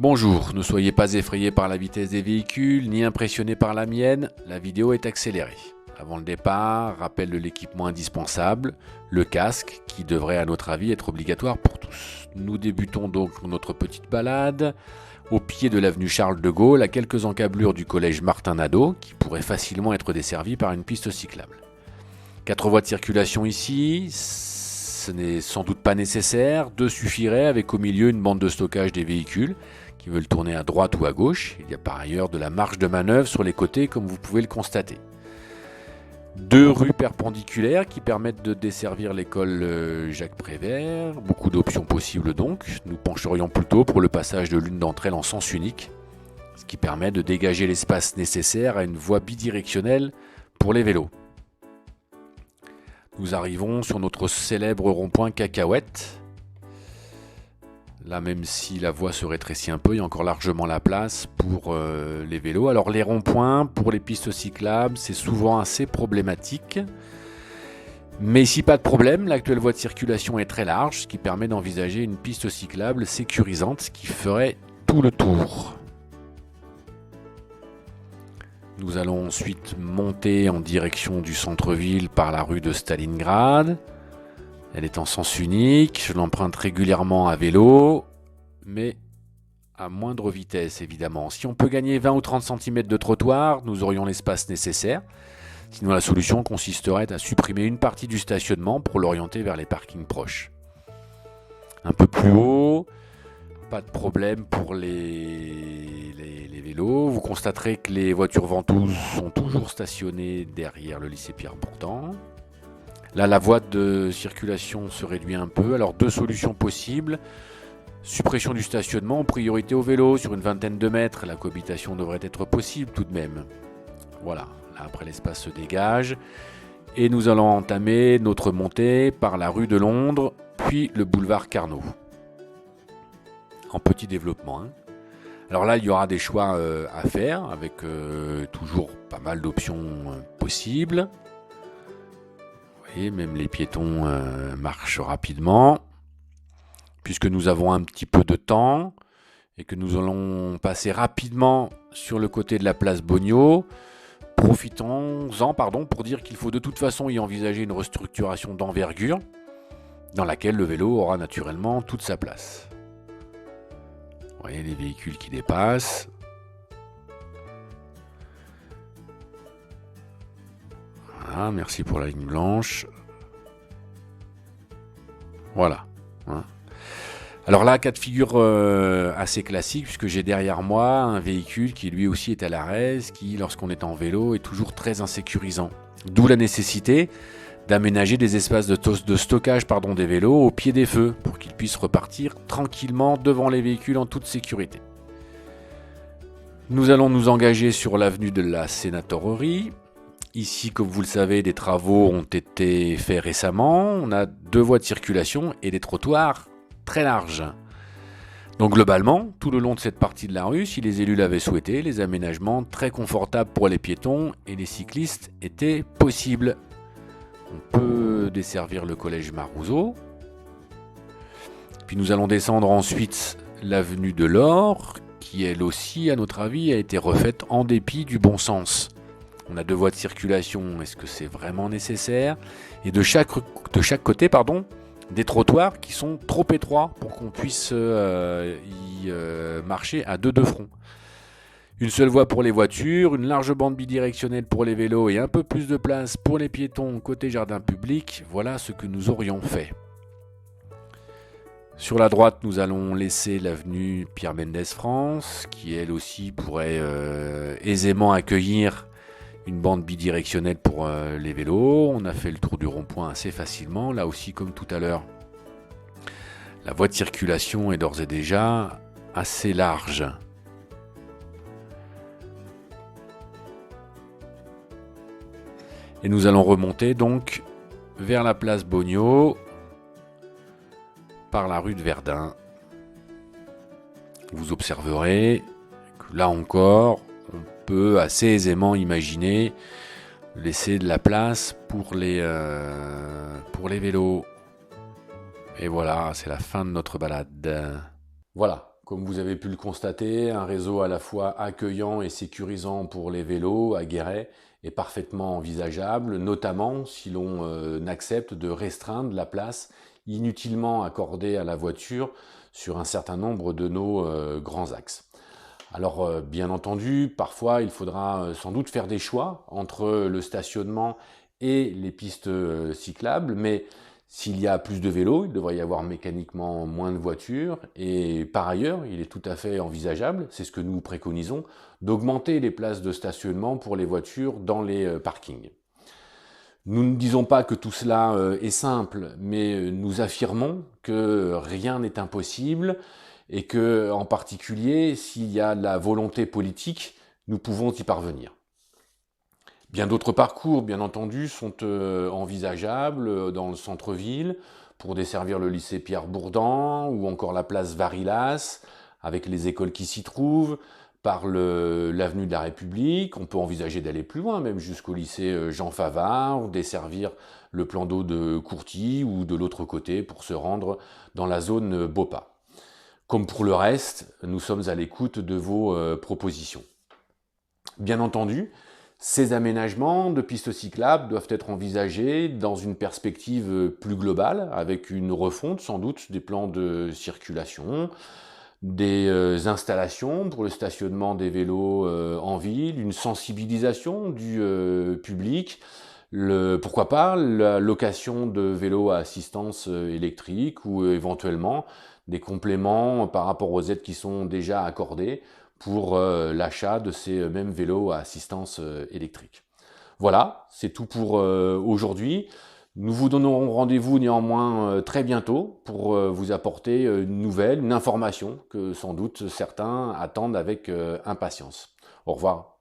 Bonjour, ne soyez pas effrayés par la vitesse des véhicules, ni impressionnés par la mienne, la vidéo est accélérée. Avant le départ, rappel de l'équipement indispensable, le casque, qui devrait à notre avis être obligatoire pour tous. Nous débutons donc notre petite balade au pied de l'avenue Charles de Gaulle, à quelques encablures du collège Martin-Nadeau, qui pourrait facilement être desservi par une piste cyclable. 4 voies de circulation ici, ce n'est sans doute pas nécessaire, 2 suffirait avec au milieu une bande de stockage des véhicules qui veulent tourner à droite ou à gauche. Il y a par ailleurs de la marge de manœuvre sur les côtés comme vous pouvez le constater. 2 rues perpendiculaires qui permettent de desservir l'école Jacques Prévert, beaucoup d'options possibles donc. Nous pencherions plutôt pour le passage de l'une d'entre elles en sens unique, ce qui permet de dégager l'espace nécessaire à une voie bidirectionnelle pour les vélos. Nous arrivons sur notre célèbre rond-point Cacahuète. Là, même si la voie se rétrécit un peu, il y a encore largement la place pour les vélos. Alors les ronds-points, pour les pistes cyclables, c'est souvent assez problématique. Mais ici, pas de problème, l'actuelle voie de circulation est très large, ce qui permet d'envisager une piste cyclable sécurisante qui ferait tout le tour. Nous allons ensuite monter en direction du centre-ville par la rue de Stalingrad. Elle est en sens unique, je l'emprunte régulièrement à vélo, mais à moindre vitesse évidemment. Si on peut gagner 20 ou 30 cm de trottoir, nous aurions l'espace nécessaire. Sinon la solution consisterait à supprimer une partie du stationnement pour l'orienter vers les parkings proches. Un peu plus haut, pas de problème pour les vélos. Vous constaterez que les voitures ventouses sont toujours stationnées derrière le lycée Pierre-Bourdan. Là, la voie de circulation se réduit un peu. Alors, 2 solutions possibles. Suppression du stationnement en priorité au vélo sur une vingtaine de mètres. La cohabitation devrait être possible tout de même. Voilà, là après l'espace se dégage. Et nous allons entamer notre montée par la rue de Londres, puis le boulevard Carnot. En petit développement. Alors là, il y aura des choix à faire, avec toujours pas mal d'options possibles. Et même les piétons marchent rapidement, puisque nous avons un petit peu de temps et que nous allons passer rapidement sur le côté de la place Beugnot. Profitons-en pour dire qu'il faut de toute façon y envisager une restructuration d'envergure dans laquelle le vélo aura naturellement toute sa place. Vous voyez les véhicules qui dépassent. Voilà, merci pour la ligne blanche. Voilà. Alors là, cas de figure assez classique, puisque j'ai derrière moi un véhicule qui lui aussi est à l'arrêt, qui, lorsqu'on est en vélo, est toujours très insécurisant. D'où la nécessité d'aménager des espaces de stockage des vélos au pied des feux, pour qu'ils puissent repartir tranquillement devant les véhicules en toute sécurité. Nous allons nous engager sur l'avenue de la Sénatorerie. Ici, comme vous le savez, des travaux ont été faits récemment. On a 2 voies de circulation et des trottoirs très larges. Donc globalement, tout le long de cette partie de la rue, si les élus l'avaient souhaité, les aménagements très confortables pour les piétons et les cyclistes étaient possibles. On peut desservir le collège Marouzeau. Puis nous allons descendre ensuite l'avenue de l'Or, qui elle aussi, à notre avis, a été refaite en dépit du bon sens. On a 2 voies de circulation, est-ce que c'est vraiment nécessaire? Et de chaque côté, des trottoirs qui sont trop étroits pour qu'on puisse y marcher à 2 de front. Une seule voie pour les voitures, une large bande bidirectionnelle pour les vélos et un peu plus de place pour les piétons côté jardin public. Voilà ce que nous aurions fait. Sur la droite, nous allons laisser l'avenue Pierre Mendès France, qui elle aussi pourrait aisément accueillir une bande bidirectionnelle pour les vélos. On a fait le tour du rond-point assez facilement. Là aussi, comme tout à l'heure, la voie de circulation est d'ores et déjà assez large. Et nous allons remonter donc vers la place Beugnot par la rue de Verdun. Vous observerez que là encore, on peut assez aisément imaginer laisser de la place pour les vélos. Et voilà, c'est la fin de notre balade. Voilà. Comme vous avez pu le constater, un réseau à la fois accueillant et sécurisant pour les vélos à Guéret est parfaitement envisageable, notamment si l'on accepte de restreindre la place inutilement accordée à la voiture sur un certain nombre de nos grands axes. Alors, bien entendu, parfois il faudra sans doute faire des choix entre le stationnement et les pistes cyclables, mais s'il y a plus de vélos, il devrait y avoir mécaniquement moins de voitures, et par ailleurs, il est tout à fait envisageable, c'est ce que nous préconisons, d'augmenter les places de stationnement pour les voitures dans les parkings. Nous ne disons pas que tout cela est simple, mais nous affirmons que rien n'est impossible et que, en particulier, s'il y a de la volonté politique, nous pouvons y parvenir. Bien d'autres parcours, bien entendu, sont envisageables dans le centre-ville pour desservir le lycée Pierre-Bourdan ou encore la place Varilas avec les écoles qui s'y trouvent, par l'avenue de la République. On peut envisager d'aller plus loin, même jusqu'au lycée Jean Favard, desservir le plan d'eau de Courty ou de l'autre côté pour se rendre dans la zone Bopa. Comme pour le reste, nous sommes à l'écoute de vos propositions. Bien entendu, ces aménagements de pistes cyclables doivent être envisagés dans une perspective plus globale, avec une refonte sans doute des plans de circulation, des installations pour le stationnement des vélos en ville, une sensibilisation du public, pourquoi pas la location de vélos à assistance électrique ou éventuellement des compléments par rapport aux aides qui sont déjà accordées pour l'achat de ces mêmes vélos à assistance électrique. Voilà, c'est tout pour aujourd'hui. Nous vous donnerons rendez-vous néanmoins très bientôt pour vous apporter une nouvelle, une information que sans doute certains attendent avec impatience. Au revoir.